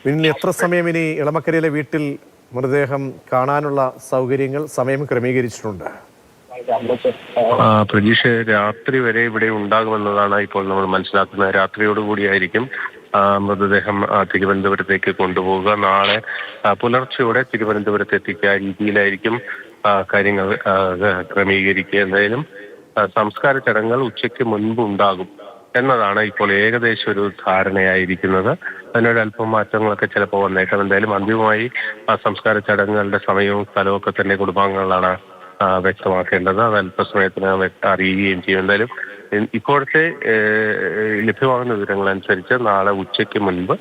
പിന്നെ എത്ര സമയം ഇനി ഇളമക്കരയിലെ വീട്ടിൽ മൃതദേഹം കാണാനുള്ള സൗകര്യങ്ങൾ സമയം ക്രമീകരിച്ചിട്ടുണ്ട്? പ്രതീക്ഷ രാത്രി വരെ ഇവിടെ ഉണ്ടാകുമെന്നതാണ് ഇപ്പോൾ നമ്മൾ മനസ്സിലാക്കുന്നത്. രാത്രിയോടുകൂടിയായിരിക്കും മൃതദേഹം തിരുവനന്തപുരത്തേക്ക് കൊണ്ടുപോവുക. നാളെ പുലർച്ചെയോടെ തിരുവനന്തപുരത്ത് എത്തിക്കുക രീതിയിലായിരിക്കും കാര്യങ്ങൾ ക്രമീകരിക്കുക. എന്തായാലും സംസ്കാര ചടങ്ങുകൾ ഉച്ചയ്ക്ക് മുൻപ് ഉണ്ടാകും എന്നതാണ് ഇപ്പോൾ ഏകദേശം ഒരു ധാരണയായിരിക്കുന്നത്. അതിനൊരു അല്പം മാറ്റങ്ങളൊക്കെ ചിലപ്പോൾ വന്നേക്കാം. എന്തായാലും അന്തിമമായി സംസ്കാര ചടങ്ങുകളുടെ സമയവും സ്ഥലവും ഒക്കെ തന്നെ കുടുംബാംഗങ്ങളാണ് വ്യക്തമാക്കേണ്ടത്. അത് അല്പസമയത്തിന് അറിയുകയും ചെയ്യും. എന്തായാലും ഇപ്പോഴത്തെ ലഭ്യമാകുന്ന വിവരങ്ങൾ അനുസരിച്ച് നാളെ ഉച്ചയ്ക്ക് മുൻപ്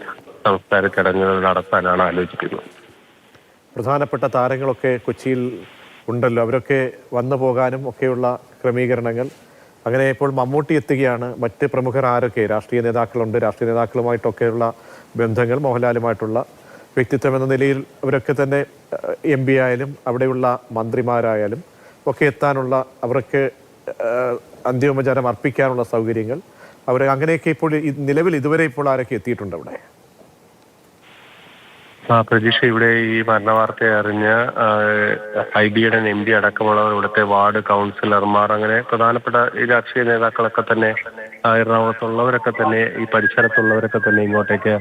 സംസ്കാര ചടങ്ങുകൾ നടത്താനാണ് ആലോചിക്കുന്നത്. പ്രധാനപ്പെട്ട താരങ്ങളൊക്കെ കൊച്ചിയിൽ ഉണ്ടല്ലോ, അവരൊക്കെ വന്നു പോകാനും ഒക്കെയുള്ള ക്രമീകരണങ്ങൾ. അങ്ങനെ ഇപ്പോൾ മമ്മൂട്ടി എത്തുകയാണ്. മറ്റ് പ്രമുഖർ ആരൊക്കെ? രാഷ്ട്രീയ നേതാക്കളുണ്ട്. രാഷ്ട്രീയ നേതാക്കളുമായിട്ടൊക്കെയുള്ള ബന്ധങ്ങൾ, മോഹൻലാലുമായിട്ടുള്ള വ്യക്തിത്വം എന്ന നിലയിൽ അവരൊക്കെ തന്നെ MP ആയാലും അവിടെയുള്ള മന്ത്രിമാരായാലും ഒക്കെ എത്താനുള്ള, അവർക്ക് അന്തിമോപചാരം അർപ്പിക്കാനുള്ള സൗകര്യങ്ങൾ അങ്ങനെയൊക്കെ ഇപ്പോൾ നിലവിൽ ഇതുവരെ ഇപ്പോൾ ആരൊക്കെ എത്തിയിട്ടുണ്ട് അവിടെ? പ്രതീക്ഷ, ഇവിടെ ഈ മരണവാർത്ത അറിഞ്ഞ IBയുടെ MP അടക്കമുള്ളവർ, ഇവിടുത്തെ വാർഡ് കൗൺസിലർമാർ, അങ്ങനെ പ്രധാനപ്പെട്ട ഈ രാഷ്ട്രീയ നേതാക്കളൊക്കെ തന്നെ എറണാകുളത്തുള്ളവരൊക്കെ തന്നെ ഈ പരിസരത്തുള്ളവരൊക്കെ തന്നെ ഇങ്ങോട്ടേക്ക്.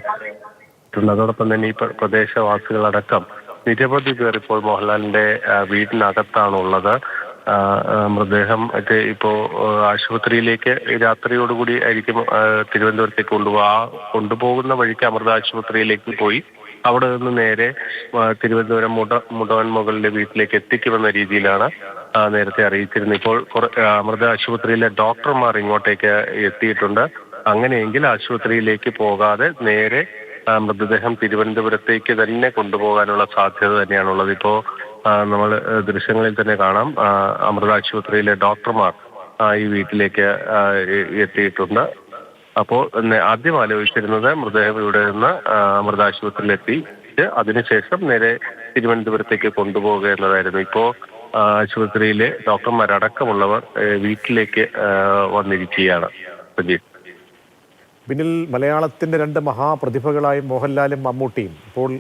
അതോടൊപ്പം തന്നെ ഈ പ്രദേശവാസികളടക്കം നിരവധി പേർ ഇപ്പോൾ മോഹൻലാലിന്റെ വീടിനകത്താണുള്ളത്. മൃതദേഹം ഒക്കെ ഇപ്പോൾ ആശുപത്രിയിലേക്ക് രാത്രിയോടുകൂടി ആയിരിക്കും തിരുവനന്തപുരത്തേക്ക് കൊണ്ടുപോകുന്ന വഴിക്ക് അമൃത ആശുപത്രിയിലേക്ക് പോയി അവിടെ നിന്ന് നേരെ തിരുവനന്തപുരം മുടവൻ മുകളിലെ വീട്ടിലേക്ക് എത്തിക്കുമെന്ന രീതിയിലാണ് നേരത്തെ അറിയിച്ചിരുന്നത്. ഇപ്പോൾ അമൃത ആശുപത്രിയിലെ ഡോക്ടർമാർ ഇങ്ങോട്ടേക്ക് എത്തിയിട്ടുണ്ട്. അങ്ങനെയെങ്കിൽ ആശുപത്രിയിലേക്ക് പോകാതെ നേരെ മൃതദേഹം തിരുവനന്തപുരത്തേക്ക് തന്നെ കൊണ്ടുപോകാനുള്ള സാധ്യത തന്നെയാണുള്ളത്. ഇപ്പോൾ നമ്മൾ ദൃശ്യങ്ങളിൽ തന്നെ കാണാം, അമൃത ആശുപത്രിയിലെ ഡോക്ടർമാർ ഈ വീട്ടിലേക്ക് എത്തിയിട്ടുണ്ട്. അപ്പോൾ ആദ്യം ആലോചിച്ചിരുന്നത് മൃതദേഹം ഇവിടെ നിന്ന് അമൃത ആശുപത്രിയിലെത്തി അതിനുശേഷം നേരെ തിരുവനന്തപുരത്തേക്ക് കൊണ്ടുപോവുക എന്നതായിരുന്നു. ഇപ്പോൾ ആശുപത്രിയിലെ ഡോക്ടർമാരടക്കമുള്ളവർ വീട്ടിലേക്ക് വന്നിരിക്കുകയാണ്. പിന്നിൽ മലയാളത്തിന്റെ രണ്ട് മഹാപ്രതിഭകളായ മോഹൻലാലും മമ്മൂട്ടിയും. ഇപ്പോൾ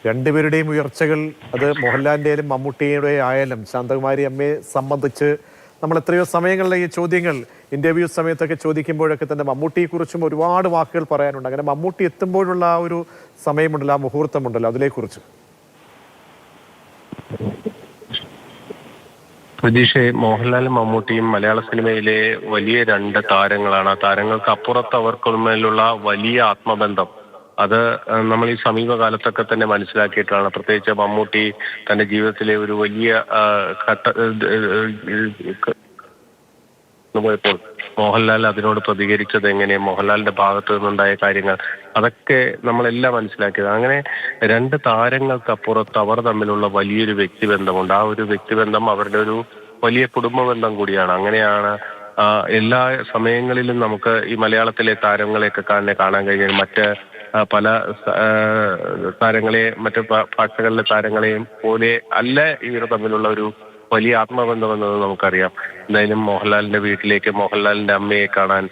രണ്ടുപേരുടെയും ഉയർച്ചകൾ, അത് മോഹൻലാലിൻ്റെയും മമ്മൂട്ടിയുടെ ആയാലും ശാന്തകുമാരി അമ്മയെ സംബന്ധിച്ച് നമ്മൾ എത്രയോ സമയങ്ങളിലെ ഈ ചോദ്യങ്ങൾ ഇന്റർവ്യൂ സമയത്തൊക്കെ ചോദിക്കുമ്പോഴൊക്കെ തന്നെ മമ്മൂട്ടിയെക്കുറിച്ചും ഒരുപാട് വാക്കുകൾ പറയാനുണ്ട്. അങ്ങനെ മമ്മൂട്ടി എത്തുമ്പോഴുള്ള ആ ഒരു സമയമുണ്ടല്ലോ, ആ മുഹൂർത്തമുണ്ടല്ലോ, അതിനെക്കുറിച്ച് പ്രതീക്ഷയെ, മോഹൻലാലും മമ്മൂട്ടിയും മലയാള സിനിമയിലെ വലിയ രണ്ട് താരങ്ങളാണ്. ആ താരങ്ങൾക്ക് അപ്പുറത്ത് അവർക്കുമേലുള്ള വലിയ ആത്മബന്ധം അത് നമ്മൾ ഈ സമീപകാലത്തൊക്കെ തന്നെ മനസ്സിലാക്കിയിട്ടാണ്. പ്രത്യേകിച്ച് മമ്മൂട്ടി തന്റെ ജീവിതത്തിലെ ഒരു വലിയ പോയപ്പോൾ മോഹൻലാൽ അതിനോട് പ്രതികരിച്ചത് എങ്ങനെ, മോഹൻലാലിന്റെ ഭാഗത്തു നിന്നുണ്ടായ കാര്യങ്ങൾ, അതൊക്കെ നമ്മളെല്ലാം മനസ്സിലാക്കിയത്. അങ്ങനെ രണ്ട് താരങ്ങൾക്കപ്പുറത്ത് അവർ തമ്മിലുള്ള വലിയൊരു വ്യക്തിബന്ധമുണ്ട്. ആ ഒരു വ്യക്തിബന്ധം അവരുടെ ഒരു വലിയ കുടുംബ ബന്ധം കൂടിയാണ്. അങ്ങനെയാണ് എല്ലാ സമയങ്ങളിലും നമുക്ക് ഈ മലയാളത്തിലെ താരങ്ങളെയൊക്കെ കാണാൻ കഴിഞ്ഞാൽ മറ്റ് പല താരങ്ങളെ, മറ്റു ഭാഷകളിലെ താരങ്ങളെയും പോലെ അല്ല ഇവർ തമ്മിലുള്ള ഒരു വലിയ ആത്മബന്ധം എന്നത് നമുക്കറിയാം. എന്തായാലും മോഹൻലാലിന്റെ വീട്ടിലേക്ക് മോഹൻലാലിന്റെ അമ്മയെ കാണാൻ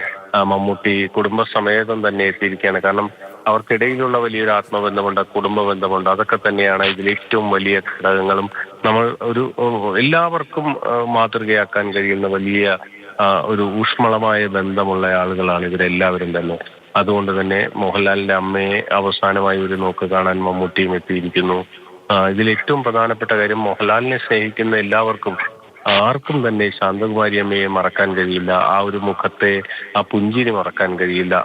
മമ്മൂട്ടി കുടുംബസമേതം തന്നെ എത്തിയിരിക്കുകയാണ്. കാരണം അവർക്കിടയിലുള്ള വലിയൊരു ആത്മബന്ധമുണ്ട്, കുടുംബ ബന്ധമുണ്ട്. അതൊക്കെ തന്നെയാണ് ഇതിൽ ഏറ്റവും വലിയ ഘടകങ്ങളും. നമ്മൾ എല്ലാവർക്കും മാതൃകയാക്കാൻ കഴിയുന്ന വലിയ ഒരു ഊഷ്മളമായ ബന്ധമുള്ള ആളുകളാണ് ഇവരെല്ലാവരും തന്നെ. അതുകൊണ്ട് തന്നെ മോഹൻലാലിന്റെ അമ്മയെ അവസാനമായി ഒരു നോക്ക് കാണാൻ മമ്മൂട്ടിയും എത്തിയിരിക്കുന്നു. ഇതിൽ ഏറ്റവും പ്രധാനപ്പെട്ട കാര്യം, മോഹൻലാലിനെ സ്നേഹിക്കുന്ന എല്ലാവർക്കും ആർക്കും തന്നെ ശാന്തകുമാരി അമ്മയെ മറക്കാൻ കഴിയില്ല. ആ ഒരു മുഖത്തെ ആ പുഞ്ചിരി മറക്കാൻ കഴിയില്ല.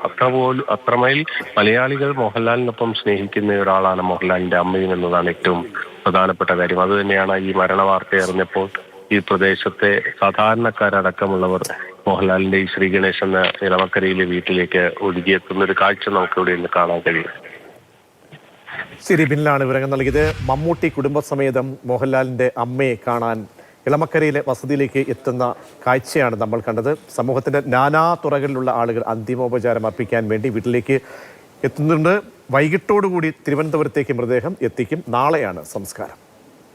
അത്രമേൽ മലയാളികൾ മോഹൻലാലിനൊപ്പം സ്നേഹിക്കുന്ന ഒരാളാണ് മോഹൻലാലിന്റെ അമ്മയും എന്നതാണ് ഏറ്റവും പ്രധാനപ്പെട്ട കാര്യം. അതുതന്നെയാണ് ഈ മരണവാർത്ത അറിഞ്ഞപ്പോൾ ഈ പ്രദേശത്തെ സാധാരണക്കാരടക്കമുള്ളവർ മോഹൻലാലിന്റെ ഈ ശ്രീഗണേശ് എന്ന ഇളമക്കരയിലെ വീട്ടിലേക്ക് ഒഴുകിയെത്തുന്ന ഒരു കാഴ്ച നമുക്കിവിടെ ഇന്ന് കാണാൻ കഴിയും. ശരി, പിന്നിലാണ് വിവരങ്ങൾ നൽകിയത്. മമ്മൂട്ടി കുടുംബസമേതം മോഹൻലാലിന്റെ അമ്മയെ കാണാൻ ഇളമക്കരയിലെ വസതിയിലേക്ക് എത്തുന്ന കാഴ്ചയാണ് നമ്മൾ കണ്ടത്. സമൂഹത്തിന്റെ നാനാ തുറകളിലുള്ള ആളുകൾ അന്തിമോപചാരം അർപ്പിക്കാൻ വേണ്ടി വീട്ടിലേക്ക് എത്തുന്നുണ്ട്. വൈകിട്ടോടുകൂടി തിരുവനന്തപുരത്തേക്ക് മൃതദേഹം എത്തിക്കും. നാളെയാണ് സംസ്കാരം.